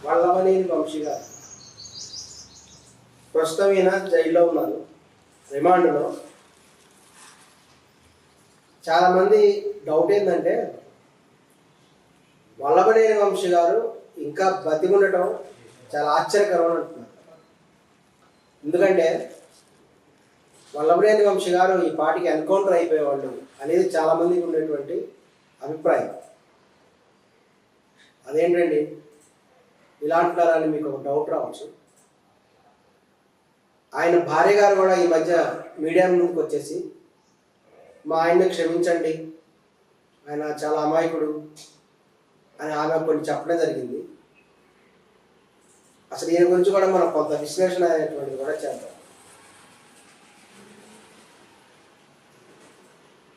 వల్లభనేని వంశీ గారు ప్రస్తుతం ఈయన జైల్లో ఉన్నారు, రిమాండ్లో. చాలామంది డౌట్ ఏంటంటే వల్లభనేని వంశీ గారు ఇంకా బతికుండటం చాలా ఆశ్చర్యకరం అంటున్నారు. ఎందుకంటే వల్లభనేని వంశీ గారు ఈ పాటికి ఎన్కౌంటర్ అయిపోయేవాళ్ళు అనేది చాలామందికి ఉండేటువంటి అభిప్రాయం. అదేంటండి ఇలా అంటున్నారని మీకు ఒక డౌట్ రావచ్చు. ఆయన భార్య గారు కూడా ఈ మధ్య మీడియా ముందుకు వచ్చేసి మా ఆయన్ని క్షమించండి, ఆయన చాలా అమాయకుడు అని ఆమె కొన్ని చెప్పడం జరిగింది. అసలు ఈయన గురించి కూడా మనం కొంత విశ్లేషణ అనేటువంటిది కూడా చేద్దాం.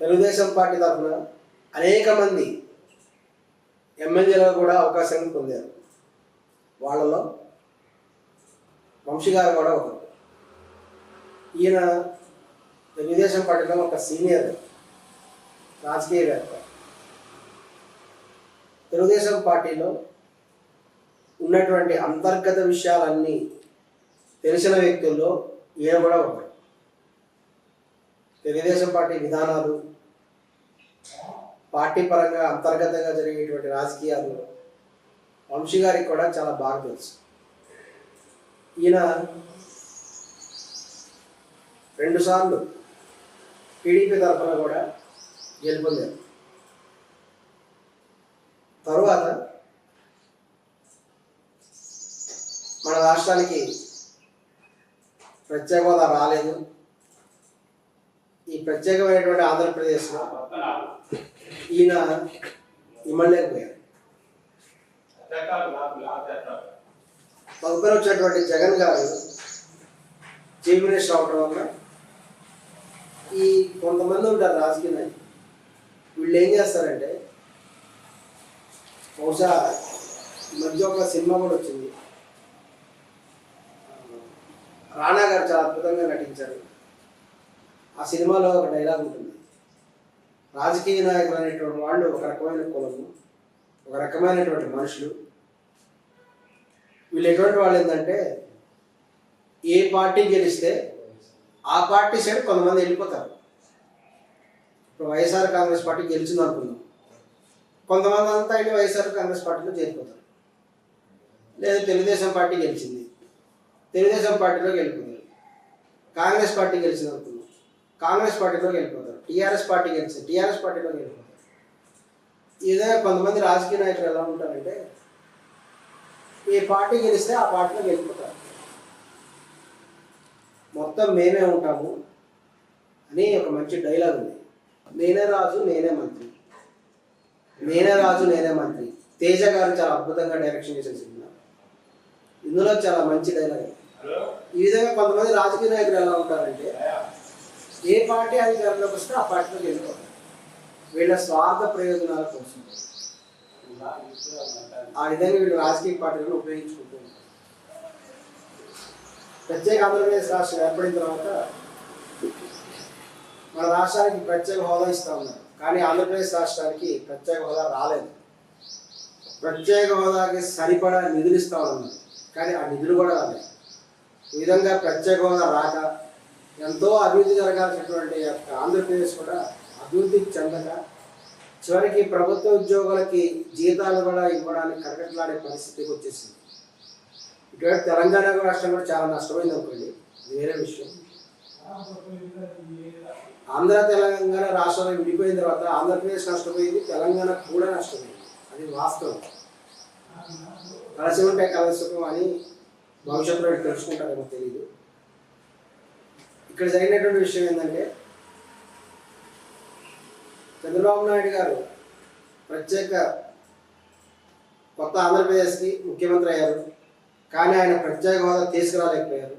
తెలుగుదేశం పార్టీ తరఫున అనేక మంది ఎమ్మెల్యేలకు కూడా అవకాశం పొందారు. వాళ్ళలో వంశీ గారు కూడా ఒకరు. ఈయన తెలుగుదేశం పార్టీలో ఒక సీనియర్ రాజకీయవేత్త. తెలుగుదేశం పార్టీలో ఉన్నటువంటి అంతర్గత విషయాలన్నీ తెలిసిన వ్యక్తుల్లో ఈయన కూడా ఒకరు. తెలుగుదేశం పార్టీ విధానాలు, పార్టీ పరంగా అంతర్గతంగా జరిగేటువంటి రాజకీయాలు వంశీ గారికి కూడా చాలా బాగా తెలుసు. ఈయన 2 సార్లు టీడీపీ తరఫున కూడా గెలుపొందారు. తరువాత మన రాష్ట్రానికి ప్రత్యేక హోదా రాలేదు. ఈ ప్రత్యేకమైనటువంటి ఆంధ్రప్రదేశ్లో ఈయన ఇమ్మలేకపోయారు. తదుపరి వచ్చినటువంటి జగన్ గారు చీఫ్ మినిస్టర్ అవడం వల్ల ఈ కొంతమంది ఉంటారు రాజకీయ నాయకులు, వీళ్ళు ఏం చేస్తారంటే, బహుశా మధ్య ఒక సినిమా కూడా వచ్చింది, రానా గారు చాలా అద్భుతంగా నటించారు. ఆ సినిమాలో ఒక డైలాగ్ ఉంటుంది, రాజకీయ నాయకులు అనేటువంటి వాళ్ళు ఒక రకమైన కులము, ఒక రకమైనటువంటి మనుషులు. వీళ్ళు ఎటువంటి వాళ్ళు ఏంటంటే, ఏ పార్టీ గెలిస్తే ఆ పార్టీ సైడ్ కొంతమంది వెళ్ళిపోతారు. ఇప్పుడు వైఎస్ఆర్ కాంగ్రెస్ పార్టీ గెలిచింది అనుకుందాం, కొంతమంది అంతా వెళ్ళి వైఎస్ఆర్ కాంగ్రెస్ పార్టీలో చేరిపోతారు. లేదా తెలుగుదేశం పార్టీ గెలిచింది, తెలుగుదేశం పార్టీలోకి వెళ్ళిపోతారు. కాంగ్రెస్ పార్టీ గెలిచింది అనుకుందాం, కాంగ్రెస్ పార్టీలోకి వెళ్ళిపోతారు. టీఆర్ఎస్ పార్టీ గెలిచింది, టీఆర్ఎస్ పార్టీలోకి వెళ్ళిపోతారు. ఇదే కొంతమంది రాజకీయ నాయకులు ఎలా ఉంటారంటే, ఏ పార్టీ గెలిస్తే ఆ పార్టీలోకి వెళ్ళిపోతారు. మొత్తం మేమే ఉంటాము అని ఒక మంచి డైలాగ్ ఉంది. నేనే రాజు నేనే మంత్రి, నేనే రాజు నేనే మంత్రి. తేజ గారు చాలా అద్భుతంగా డైరెక్షన్ చేసిన సినిమా, ఇందులో చాలా మంచి డైలాగ్. ఈ విధంగా కొంతమంది రాజకీయ నాయకులు ఎలా ఉంటారంటే, ఏ పార్టీ అధికారంలోకి వస్తే ఆ పార్టీలోకి వెళ్ళిపోతారు. వీళ్ళ స్వార్థ ప్రయోజనాల కోసం ఆ విధంగా వీళ్ళు రాజకీయ పార్టీలను ఉపయోగించుకుంటూ ఉంటారు. ప్రత్యేక ఆంధ్రప్రదేశ్ రాష్ట్రం ఏర్పడిన తర్వాత మన రాష్ట్రానికి ప్రత్యేక హోదా ఇస్తూ ఉన్నారు, కానీ ఆంధ్రప్రదేశ్ రాష్ట్రానికి ప్రత్యేక హోదా రాలేదు. ప్రత్యేక హోదాకి సరిపడా నిధులు ఇస్తూ ఉన్నారు, కానీ ఆ నిధులు కూడా రాలేదు. ఈ విధంగా ప్రత్యేక హోదా రాక ఎంతో అభివృద్ధి జరగాల్సినటువంటి ఆంధ్రప్రదేశ్ కూడా అభివృద్ధి చెందక చివరికి ప్రభుత్వ ఉద్యోగులకి జీతాలు కూడా ఇవ్వడానికి కరకట్లాడే పరిస్థితికి వచ్చేసింది. ఇటువంటి తెలంగాణ రాష్ట్రం కూడా చాలా నష్టపోయింది అనుకోండి, వేరే విషయం. ఆంధ్ర తెలంగాణ రాష్ట్రాలు విడిపోయిన తర్వాత ఆంధ్రప్రదేశ్ నష్టపోయింది, తెలంగాణ కూడా నష్టపోయింది. అది వాస్తవం. కలిసి ఉంటే కలసుకం అని భవిష్యత్తులో తెలుసుకుంటారేమో తెలియదు. ఇక్కడ జరిగినటువంటి విషయం ఏంటంటే, చంద్రబాబు నాయుడు గారు ప్రత్యేక కొత్త ఆంధ్రప్రదేశ్కి ముఖ్యమంత్రి అయ్యారు, కానీ ఆయన ప్రత్యేక హోదా తీసుకురాలేకపోయారు.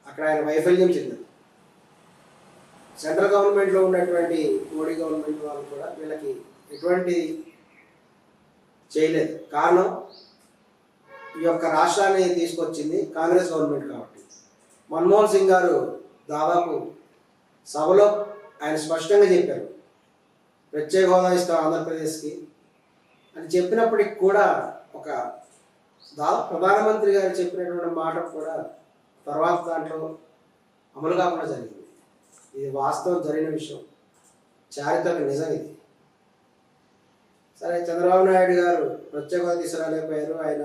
అక్కడ ఆయన వైఫల్యం చెందారు. సెంట్రల్ గవర్నమెంట్లో ఉన్నటువంటి మోడీ గవర్నమెంట్ వాళ్ళు కూడా వీళ్ళకి ఎటువంటి చేయలేదు. కారణం, ఈ యొక్క రాష్ట్రాన్ని తీసుకొచ్చింది కాంగ్రెస్ గవర్నమెంట్ కాబట్టి. మన్మోహన్ సింగ్ గారు దాదాపు సభలో ఆయన స్పష్టంగా చెప్పారు, ప్రత్యేక హోదా ఇస్తాం ఆంధ్రప్రదేశ్కి అని చెప్పినప్పటికి కూడా ఒక దాదాపు ప్రధానమంత్రి గారు చెప్పినటువంటి మాట కూడా తర్వాత దాంట్లో అమలు కాకుండా జరిగింది. ఇది వాస్తవం జరిగిన విషయం, చారిత్రక నిజం ఇది. సరే, చంద్రబాబు నాయుడు గారు ప్రత్యేక హోదా తీసుకురాలేకపోయారు, ఆయన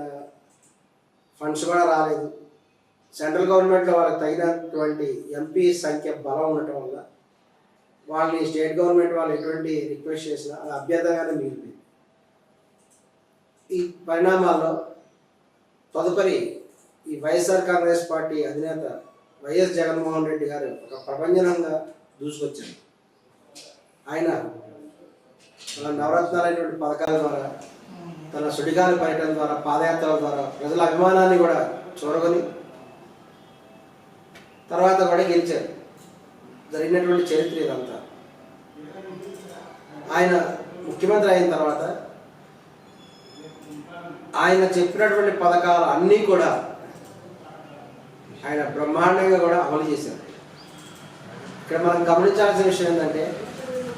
ఫండ్స్ కూడా రాలేదు. సెంట్రల్ గవర్నమెంట్లో వాళ్ళకి తగినటువంటి ఎంపీ సంఖ్య బలం ఉండటం వల్ల వాళ్ళని స్టేట్ గవర్నమెంట్ వాళ్ళు ఎటువంటి రిక్వెస్ట్ చేసినా అది అభ్యర్థంగానే మిగిలింది. ఈ పరిణామాల్లో తదుపరి ఈ వైఎస్ఆర్ కాంగ్రెస్ పార్టీ అధినేత వైఎస్ జగన్మోహన్ రెడ్డి గారు ఒక ప్రపంచంగా దూసుకొచ్చారు. ఆయన తన నవరత్నాలైనటువంటి పథకాల ద్వారా, తన సుడిగాలి పర్యటన ద్వారా, పాదయాత్రల ద్వారా ప్రజల అభిమానాన్ని కూడా చూరగొని తర్వాత కూడా గెలిచారు. జరిగినటువంటి చరిత్ర ఇదంతా. ఆయన ముఖ్యమంత్రి అయిన తర్వాత ఆయన చెప్పినటువంటి పథకాలు అన్నీ కూడా ఆయన బ్రహ్మాండంగా కూడా అమలు చేశారు. ఇక్కడ మనం గమనించాల్సిన విషయం ఏంటంటే,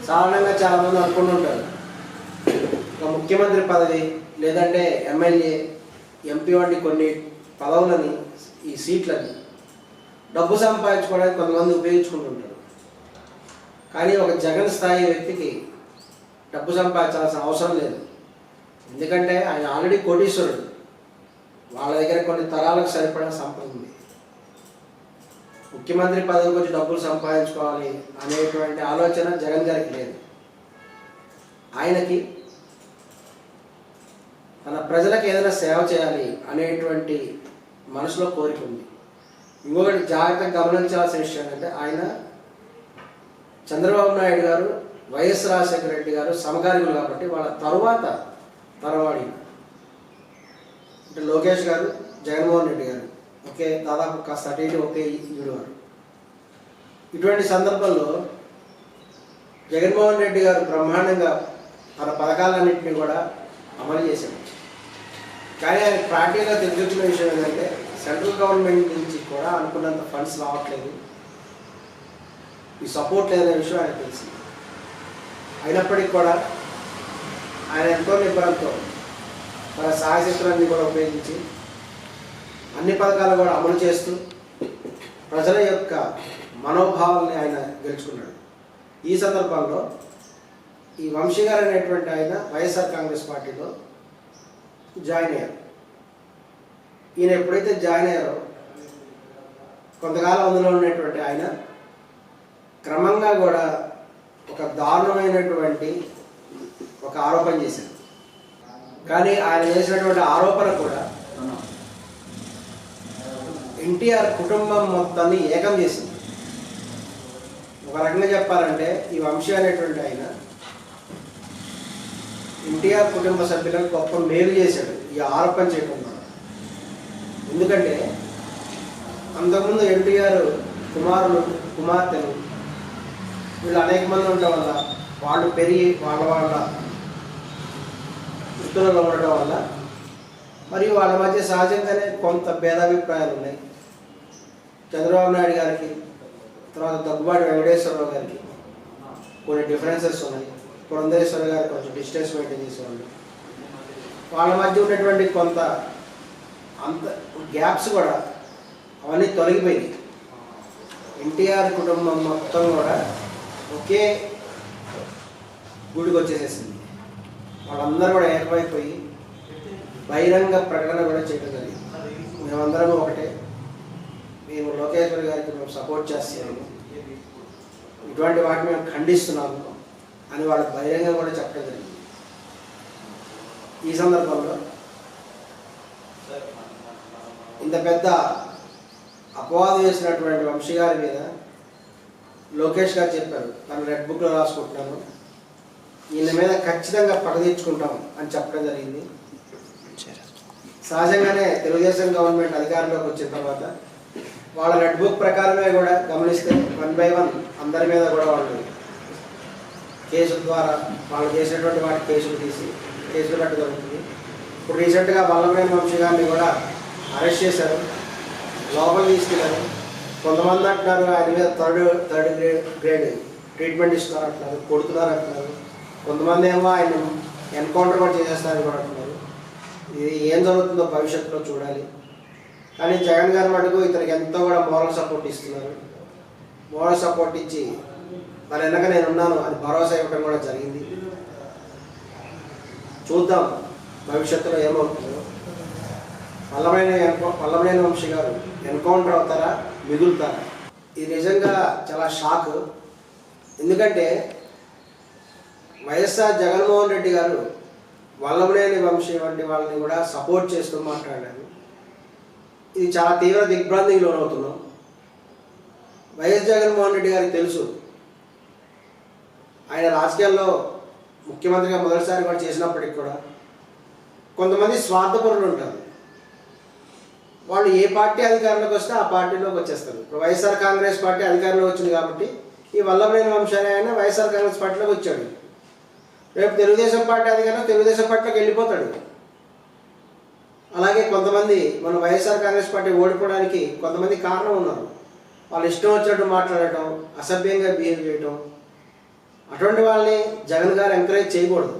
సాధారణంగా చాలామంది అనుకుంటుంటారు ఒక ముఖ్యమంత్రి పదవి లేదంటే ఎమ్మెల్యే, ఎంపీ వంటి కొన్ని పదవులని, ఈ సీట్లని డబ్బు సంపాదించుకోవడానికి కొంతమంది ఉపయోగించుకుంటుంటారు. కానీ ఒక జగన్ స్థాయి వ్యక్తికి డబ్బు సంపాదించాల్సిన అవసరం లేదు. ఎందుకంటే ఆయన ఆల్రెడీ కోటీశ్వరుడు. వాళ్ళ దగ్గర కొన్ని తరాలకు సరిపడా సంపద ఉంది. ముఖ్యమంత్రి పదవికి వచ్చి డబ్బులు సంపాదించుకోవాలి అనేటువంటి ఆలోచన జగన్ గారికి లేదు. ఆయనకి తన ప్రజలకు ఏదైనా సేవ చేయాలి అనేటువంటి మనసులో కోరిక ఉంది. ఇంకొకటి జాగ్రత్తగా గమనించాల్సిన విషయం ఏంటంటే, ఆయన చంద్రబాబు నాయుడు గారు, వైఎస్ రాజశేఖర రెడ్డి గారు సమకాలీనులు కాబట్టి వాళ్ళ తరువాత తరవాడి అంటే లోకేష్ గారు, జగన్మోహన్ రెడ్డి గారు ఒకే దాదాపు కాస్త అటు ఇటు ఒకే ఈడు వారు. ఇటువంటి సందర్భంలో జగన్మోహన్ రెడ్డి గారు బ్రహ్మాండంగా తన పథకాలన్నింటినీ కూడా అమలు చేశారు. కానీ ఆయన పార్టీలో తెలిసిన విషయం ఏంటంటే, సెంట్రల్ గవర్నమెంట్ నుంచి కూడా అనుకున్నంత ఫండ్స్ రావట్లేదు, ఈ సపోర్ట్ లేదనే విషయం ఆయన తెలిసింది. అయినప్పటికీ కూడా ఆయన ఎంతో నిబ్బరంతో తన సాయశక్తులన్నీ కూడా ఉపయోగించి అన్ని పథకాలు కూడా అమలు చేస్తూ ప్రజల యొక్క మనోభావాల్ని ఆయన గెలుచుకున్నాడు. ఈ సందర్భంలో ఈ వంశీ గారు అనేటువంటి ఆయన వైఎస్ఆర్ కాంగ్రెస్ పార్టీలో జాయిన్ అయ్యారు. ఈయన ఎప్పుడైతే జాయిన్ అయ్యారో కొంతకాలం అందులో ఉన్నటువంటి ఆయన క్రమంగా కూడా ఒక దారుణమైనటువంటి ఒక ఆరోపణ చేశారు. కానీ ఆయన చేసినటువంటి ఆరోపణ కూడా ఎన్టీఆర్ కుటుంబం మొత్తాన్ని ఏకం చేసింది. ఒక రకంగా చెప్పాలంటే ఈ వంశీ అనేటువంటి ఆయన ఎన్టీఆర్ కుటుంబ సభ్యులకు గొప్ప మేలు చేశాడు ఈ ఆరోపణ చేయడం ద్వారా. ఎందుకంటే అంతకుముందు ఎన్టీఆర్ కుమారులు, కుమార్తెలు వీళ్ళు అనేక మంది ఉండటం వల్ల, వాళ్ళు పెరిగి వాళ్ళ వృత్తులలో ఉండటం వల్ల మరియు వాళ్ళ మధ్య సహజంగానే కొంత భేదాభిప్రాయాలు ఉన్నాయి. చంద్రబాబు నాయుడు గారికి, తర్వాత దగ్గుబాటి వెంకటేశ్వరరావు గారికి కొన్ని డిఫరెన్సెస్ ఉన్నాయి. పురంధేశ్వర గారు కొంచెం డిస్టెన్స్ మెయింటైన్ చేసేవాళ్ళు. వాళ్ళ మధ్య ఉన్నటువంటి కొంత అంత గ్యాప్స్ కూడా అవన్నీ తొలగిపోయినాయి. ఎన్టీఆర్ కుటుంబం మొత్తం కూడా ఒకే గుడికి వచ్చేసేసింది. వాళ్ళందరూ కూడా ఏకమైపోయి బహిరంగ ప్రకటన కూడా చేయడం జరిగింది. మేమందరం ఒకటే, మేము లోకేశ్వర్ గారికి మేము సపోర్ట్ చేస్తున్నాము, ఇటువంటి వాటిని మేము ఖండిస్తున్నాము అని వాళ్ళు బహిరంగంగా కూడా చెప్పడం జరిగింది. ఈ సందర్భంలో ఇంత పెద్ద అపవాదం వేసినటువంటి వంశీ గారి మీద లోకేష్ గారు చెప్పారు, తను రెడ్ బుక్లో రాసుకుంటున్నాను, ఈయన మీద ఖచ్చితంగా పగ తీర్చుకుంటాం అని చెప్పడం జరిగింది. సహజంగానే తెలుగుదేశం గవర్నమెంట్ అధికారంలోకి వచ్చిన తర్వాత వాళ్ళ రెడ్ బుక్ ప్రకారమే కూడా గమనిస్తే 1 by 1 అందరి మీద కూడా వాళ్ళు కేసుల ద్వారా వాళ్ళు చేసినటువంటి వాటి కేసులు తీసి కేసులు కట్టు జరుగుతుంది. ఇప్పుడు రీసెంట్గా వల్లభనేని వంశీ గారిని కూడా అరెస్ట్ చేశారు, లోపల తీసుకెళ్ళారు. కొంతమంది అంటున్నారు ఆయన మీద థర్డ్ గ్రేడ్ ట్రీట్మెంట్ ఇస్తున్నారు అంటున్నారు, కొడుతున్నారు అంటున్నారు. కొంతమంది ఏమో ఆయన ఎన్కౌంటర్ కూడా చేసేస్తారని కూడా అంటున్నారు. ఇది ఏం జరుగుతుందో భవిష్యత్తులో చూడాలి. కానీ జగన్ గారి మటుకు ఇతనికి ఎంతో కూడా మోరల్ సపోర్ట్ ఇస్తున్నారు. మోరల్ సపోర్ట్ ఇచ్చి మరి వెనక నేను ఉన్నాను అని భరోసా ఇవ్వడం కూడా జరిగింది. చూద్దాం భవిష్యత్తులో ఏమవుతుందో. వల్లభనేని వంశీ గారు ఎన్కౌంటర్ అవుతారా, మిగులుతారా? ఇది నిజంగా చాలా షాక్. ఎందుకంటే వైఎస్ఆర్ జగన్మోహన్ రెడ్డి గారు వల్లభనేని వంశీ వంటి వాళ్ళని కూడా సపోర్ట్ చేస్తూ మాట్లాడారు. ఇది చాలా తీవ్ర దిగ్భ్రాంతికి లోనవుతున్నాం. వైఎస్ జగన్మోహన్ రెడ్డి గారికి తెలుసు ఆయన రాజకీయాల్లో ముఖ్యమంత్రిగా మొదటిసారి కూడా చేసినప్పటికి కూడా కొంతమంది స్వార్థపరులు ఉంటారు. వాళ్ళు ఏ పార్టీ అధికారంలోకి వస్తే ఆ పార్టీలోకి వచ్చేస్తారు. ఇప్పుడు వైఎస్ఆర్ కాంగ్రెస్ పార్టీ అధికారంలోకి వచ్చింది కాబట్టి ఈ వల్లభనేని వంశీ ఆయన వైఎస్ఆర్ కాంగ్రెస్ పార్టీలోకి వచ్చాడు. రేపు తెలుగుదేశం పార్టీ అధికారంలో తెలుగుదేశం పార్టీలోకి వెళ్ళిపోతాడు. అలాగే కొంతమంది మన వైఎస్ఆర్ కాంగ్రెస్ పార్టీ ఓడిపోవడానికి కొంతమంది కారణం ఉన్నారు. వాళ్ళు ఇష్టం వచ్చినట్టు మాట్లాడటం, అసభ్యంగా బిహేవ్ చేయటం, అటువంటి వాళ్ళని జగన్ గారు ఎంకరేజ్ చేయకూడదు.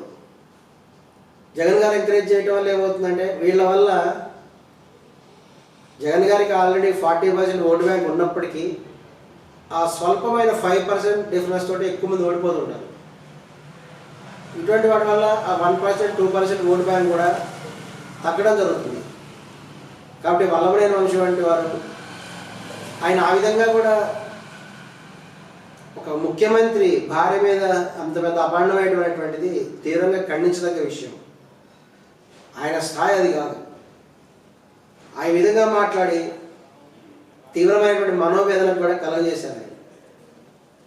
జగన్ గారు ఎంకరేజ్ చేయటం వల్ల ఏమవుతుందంటే వీళ్ళ వల్ల జగన్ గారికి ఆల్రెడీ 40% ఓటు బ్యాంక్ ఉన్నప్పటికీ ఆ స్వల్పమైన 5% డిఫరెన్స్ తోటి ఎక్కువ మంది ఓడిపోతుంటారు. ఇటువంటి వాటి వల్ల ఆ 1%, 2% ఓటు బ్యాంక్ కూడా తగ్గడం జరుగుతుంది. కాబట్టి వల్లభనేని వంశీ వంటి వారు ఆయన ఆ విధంగా కూడా ఒక ముఖ్యమంత్రి భార్య మీద అంత పెద్ద అభాండమైనటువంటిది తీవ్రంగా ఖండించదగ్గ విషయం. ఆయన స్థాయి అది కాదు. ఆ విధంగా మాట్లాడి తీవ్రమైనటువంటి మనోవేదనకు కూడా కలగజేశారు. ఆయన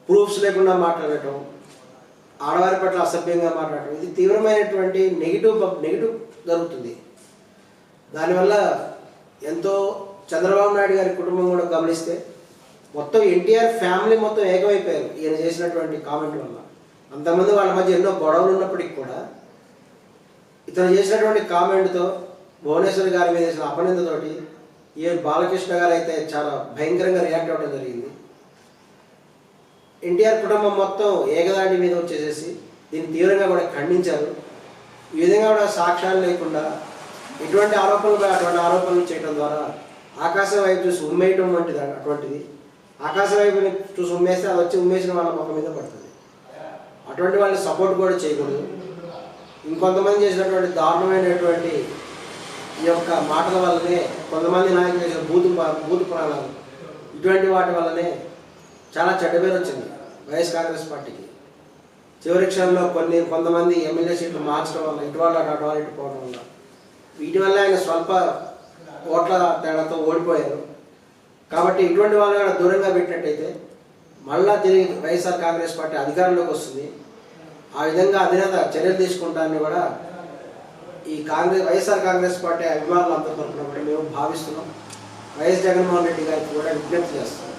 ప్రూఫ్స్ లేకుండా మాట్లాడటం, ఆడవారి పట్ల అసభ్యంగా మాట్లాడటం, ఇది తీవ్రమైనటువంటి నెగిటివ్ జరుగుతుంది. దానివల్ల ఎంతో చంద్రబాబు నాయుడు గారి కుటుంబం కూడా గమనిస్తే మొత్తం ఎన్టీఆర్ ఫ్యామిలీ మొత్తం ఏకమైపోయారు ఈయన చేసినటువంటి కామెంట్ వల్ల. అంతమంది వాళ్ళ మధ్య ఎన్నో గొడవలు ఉన్నప్పటికీ కూడా ఇతను చేసినటువంటి కామెంట్తో భువనేశ్వర్ గారి మీద చేసిన అపనిందతోటి ఏ బాలకృష్ణ గారు అయితే చాలా భయంకరంగా రియాక్ట్ అవ్వడం జరిగింది. ఎన్టీఆర్ కుటుంబం మొత్తం ఏకదాటి మీద వచ్చేసేసి దీన్ని తీవ్రంగా కూడా ఖండించారు. ఈ విధంగా కూడా సాక్ష్యాలు లేకుండా ఇటువంటి ఆరోపణలు అటువంటి ఆరోపణలు చేయడం ద్వారా ఆకాశం వైపు చూసి ఉమ్మేయటం వంటిది అటువంటిది. ఆకాశం వైపు చూసి ఉమ్మేస్తే అది వచ్చి ఉమ్మేసిన వాళ్ళ మొక్క మీద పడుతుంది. అటువంటి వాళ్ళని సపోర్ట్ కూడా చేయకూడదు. ఇంకొంతమంది చేసినటువంటి దారుణమైనటువంటి ఈ యొక్క మాటల వల్లనే కొంతమంది నాయకులు చేసిన బూతు పురాణాలు, ఇటువంటి వాటి వల్లనే చాలా చెడ్డ పేరు వచ్చింది వైఎస్ కాంగ్రెస్ పార్టీకి. చివరి క్షణంలో కొంతమంది ఎమ్మెల్యే సీట్లు మార్చడం వల్ల ఇటు వాళ్ళు అటు వాళ్ళు ఇటు పోవడం వల్ల వీటి వల్ల ఆయన స్వల్ప ఓట్ల తేడాతో ఓడిపోయారు. కాబట్టి ఇటువంటి వాళ్ళు కూడా దూరంగా పెట్టినట్టయితే మళ్ళా తిరిగి వైఎస్ఆర్ కాంగ్రెస్ పార్టీ అధికారంలోకి వస్తుంది. ఆ విధంగా అధినేత చర్యలు తీసుకుంటారని కూడా ఈ వైఎస్ఆర్ కాంగ్రెస్ పార్టీ అభిమానులు అంతా తరపున కూడా మేము భావిస్తున్నాం. వైఎస్ జగన్మోహన్ రెడ్డి గారికి కూడా విజ్ఞప్తి చేస్తున్నాం.